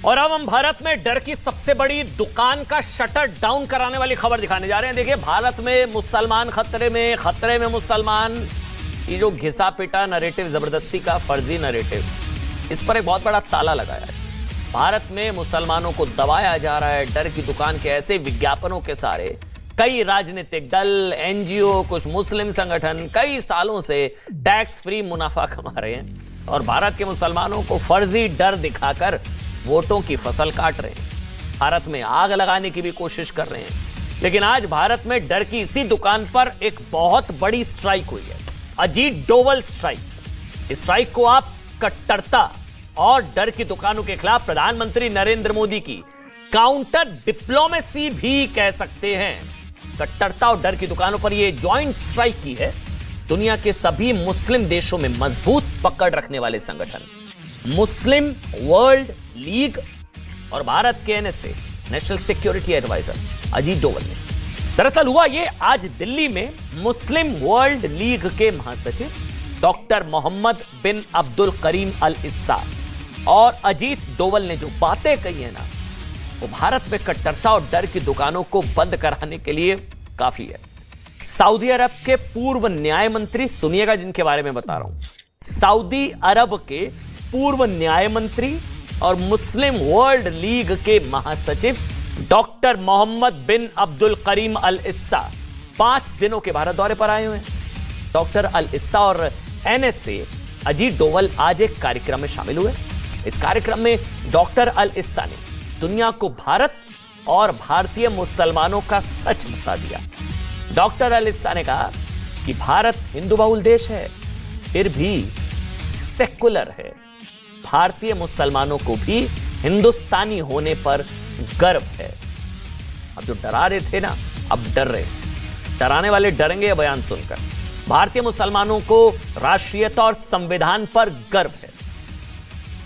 और अब हम भारत में डर की सबसे बड़ी दुकान का शटर डाउन कराने वाली खबर दिखाने जा रहे हैं। देखिए, भारत में मुसलमान खतरे में मुसलमान, ये जो घिसा पिटा नैरेटिव, जबरदस्ती का फर्जी नैरेटिव, इस पर एक बहुत बड़ा ताला लगाया है। भारत में मुसलमानों को दबाया जा रहा है डर की दुकान के ऐसे विज्ञापनों के सारे। कई राजनीतिक दल, एनजीओ, कुछ मुस्लिम संगठन कई सालों से टैक्स फ्री मुनाफा कमा रहे हैं और भारत के मुसलमानों को फर्जी डर दिखाकर वोटों की फसल काट रहे हैं, भारत में आग लगाने की भी कोशिश कर रहे हैं। लेकिन आज भारत में डर की इसी दुकान पर एक बहुत बड़ी स्ट्राइक हुई है, अजीत डोवल स्ट्राइक। इस स्ट्राइक को आप कट्टरता और डर की दुकानों के खिलाफ प्रधानमंत्री नरेंद्र मोदी की काउंटर डिप्लोमेसी भी कह सकते हैं। कट्टरता और डर की दुकानों पर यह जॉइंट स्ट्राइक की है दुनिया के सभी मुस्लिम देशों में मजबूत पकड़ रखने वाले संगठन मुस्लिम वर्ल्ड लीग और भारत के NSA, national security adviser Ajit Doval ने। दरअसल हुआ ये आज दिल्ली में मुस्लिम वर्ल्ड लीग के महासचिव डॉक्टर मोहम्मद बिन अब्दुल करीम अल इस्सा और अजीत डोवल ने जो बातें कही है ना, वो भारत में कट्टरता और डर की दुकानों को बंद कराने के लिए काफी है। सऊदी अरब के पूर्व न्याय मंत्री, सुनिएगा जिनके बारे में बता रहा हूं, सऊदी अरब के पूर्व न्याय मंत्री और मुस्लिम वर्ल्ड लीग के महासचिव डॉक्टर मोहम्मद बिन अब्दुल करीम अल इस्सा 5 दिनों के भारत दौरे पर आए हुए हैं। डॉक्टर अल इस्सा और एनएसए अजीत डोवल आज एक कार्यक्रम में शामिल हुए। इस कार्यक्रम में डॉक्टर अल इस्सा ने दुनिया को भारत और भारतीय मुसलमानों का सच बता दिया। डॉक्टर अल इस्सा ने कहा कि भारत हिंदू बहुल देश है, फिर भी सेकुलर है। भारतीय मुसलमानों को भी हिंदुस्तानी होने पर गर्व है। अब जो डरा रहे थे ना, अब डर रहे। डराने वाले डरेंगे यह बयान सुनकर। भारतीय मुसलमानों को राष्ट्रीयता और संविधान पर गर्व है।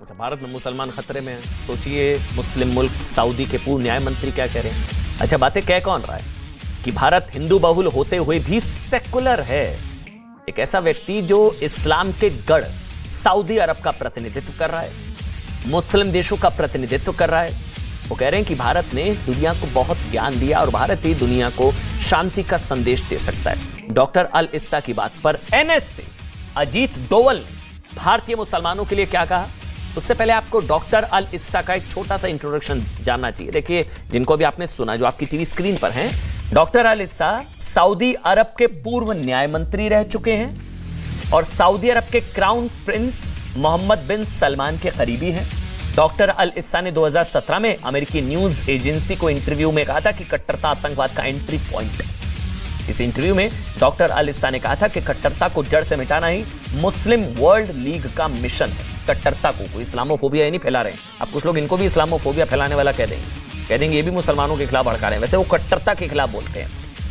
अच्छा, भारत में मुसलमान खतरे में हैं। सोचिए मुस्लिम मुल्क सऊदी के पूर्व न्याय मंत्री क्या कह रहे हैं। अच्छा, बातें कह कौन रहा है कि भारत हिंदू बहुल होते हुए भी सेकुलर है। एक ऐसा व्यक्ति जो इस्लाम के गढ़ सऊदी अरब का प्रतिनिधित्व कर रहा है, मुस्लिम देशों का प्रतिनिधित्व कर रहा है। वो कह रहे हैं कि भारत ने दुनिया को बहुत ज्ञान दिया और भारत ही दुनिया को शांति का संदेश दे सकता है। डॉक्टर अल इस्सा की बात पर एनएसए अजीत डोवल ने भारतीय मुसलमानों के लिए क्या कहा, उससे पहले आपको डॉक्टर अल इस्सा का एक छोटा सा इंट्रोडक्शन जानना चाहिए। देखिए, जिनको भी आपने सुना, जो आपकी टीवी स्क्रीन पर हैं, डॉक्टर अल इस्सा सऊदी अरब के पूर्व न्याय मंत्री रह चुके हैं और सऊदी अरब के क्राउन प्रिंस मोहम्मद बिन सलमान के करीबी हैं। डॉक्टर अल इस्सा ने 2017 में अमेरिकी न्यूज एजेंसी को इंटरव्यू में कहा था कि कट्टरता आतंकवाद का एंट्री पॉइंट है। इस इंटरव्यू में डॉक्टर अल इस्सा ने कहा था कि कट्टरता को जड़ से मिटाना ही मुस्लिम वर्ल्ड लीग का मिशन है। कट्टरता को, कोई इस्लामोफोबिया नहीं फैला रहे हैं। अब कुछ लोग इनको भी इस्लामोफोबिया फैलाने वाला कह देंगे ये भी मुसलमानों के खिलाफ भड़का रहे हैं, वैसे वो कट्टरता के खिलाफ बोलते हैं।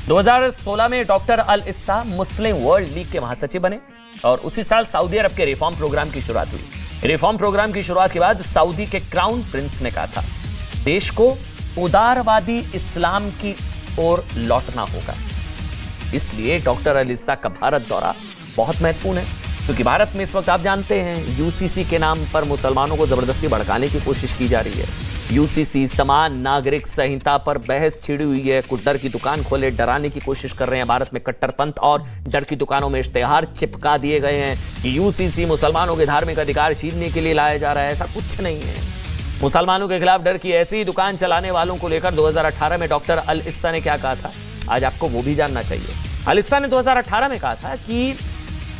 2016 में डॉक्टर अल इस्सा मुस्लिम वर्ल्ड लीग के महासचिव बने और उसी साल सऊदी अरब के रिफॉर्म प्रोग्राम की शुरुआत हुई। रिफॉर्म प्रोग्राम की शुरुआत के बाद सऊदी के क्राउन प्रिंस ने कहा था देश को उदारवादी इस्लाम की ओर लौटना होगा। इसलिए डॉक्टर अल इस्सा का भारत दौरा बहुत महत्वपूर्ण है, क्योंकि भारत में इस वक्त आप जानते हैं यूसीसी के नाम पर मुसलमानों को जबरदस्ती भड़काने की कोशिश की जा रही है। यूसीसी समान नागरिक संहिता पर बहस छिड़ी हुई है। कुछ डर की दुकान खोले, डराने की कोशिश कर रहे हैं। भारत में कट्टरपंथ और डर की दुकानों में इश्तेहार चिपका दिए गए हैं कि यूसीसी मुसलमानों के धार्मिक अधिकार छीनने के लिए लाया जा रहा है। ऐसा कुछ नहीं है। मुसलमानों के खिलाफ डर की ऐसी दुकान चलाने वालों को लेकर 2018 में डॉक्टर अल इस्सा ने क्या कहा था, आज आपको वो भी जानना चाहिए। अल इस्सा ने 2018 में कहा था कि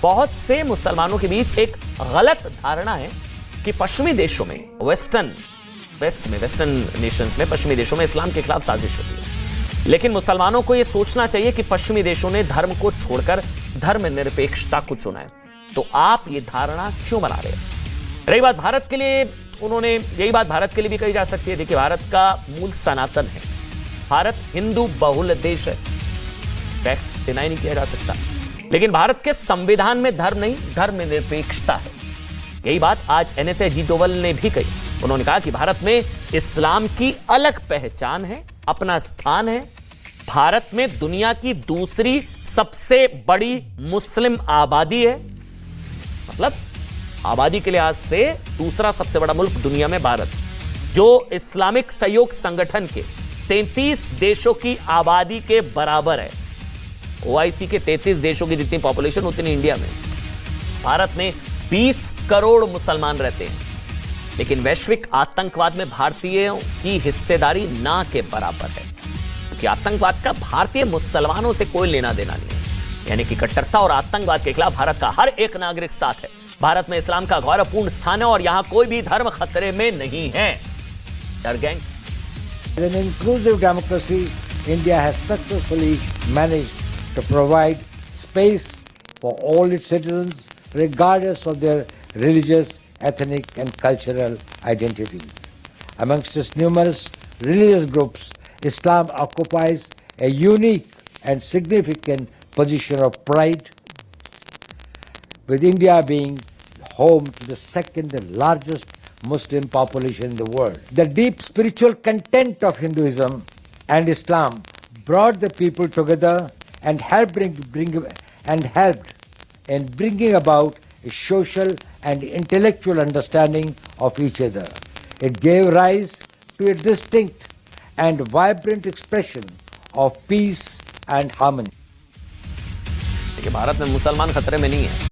बहुत से मुसलमानों के बीच एक गलत धारणा है कि पश्चिमी देशों में वेस्टर्न नेशंस में, पश्चिमी देशों में इस्लाम के खिलाफ साजिश होती है। लेकिन मुसलमानों को यह सोचना चाहिए कि पश्चिमी देशों ने धर्म को छोड़कर धर्मनिरपेक्षता को चुना है। तो आप ये धारणा क्यों बना रहे हैं? रही बात भारत के लिए, उन्होंने यही बात भारत के लिए भी कही जा सकती है। देखिए, भारत का मूल सनातन है, भारत हिंदू बहुल देश है, फैक्ट डिनाई नहीं किया जा सकता। लेकिन भारत के संविधान में धर्म नहीं, धर्मनिरपेक्षता है। यही बात आज एनएसए अजीत डोभाल ने भी कही। उन्होंने कहा कि भारत में इस्लाम की अलग पहचान है, अपना स्थान है। भारत में दुनिया की दूसरी सबसे बड़ी मुस्लिम आबादी है, मतलब आबादी के लिहाज से दूसरा सबसे बड़ा मुल्क दुनिया में भारत, जो इस्लामिक सहयोग संगठन के 33 देशों की आबादी के बराबर है। ओआईसी के 33 देशों की जितनी पॉपुलेशन उतनी इंडिया में। भारत में 20 करोड़ मुसलमान रहते हैं, लेकिन वैश्विक आतंकवाद में भारतीयों की हिस्सेदारी ना के बराबर है, क्योंकि आतंकवाद का भारतीय मुसलमानों से कोई लेना देना नहीं है। यानी कि कट्टरता और आतंकवाद के खिलाफ भारत का हर एक नागरिक साथ है। भारत में इस्लाम का गौरवपूर्ण स्थान है और यहां कोई भी धर्म खतरे में नहीं है। Gang, As an inclusive democracy, India has successfully managed to provide space for all its citizens, regardless of their religious, ethnic, and cultural identities. Amongst its numerous religious groups, Islam occupies a unique and significant position of pride, with India being home to the second largest Muslim population in the world. The deep spiritual content of Hinduism and Islam brought the people together and helped in bringing about a social and intellectual understanding of each other. It gave rise to a distinct and vibrant expression of peace and harmony. देखिए, भारत में मुसलमान खतरे में नहीं है,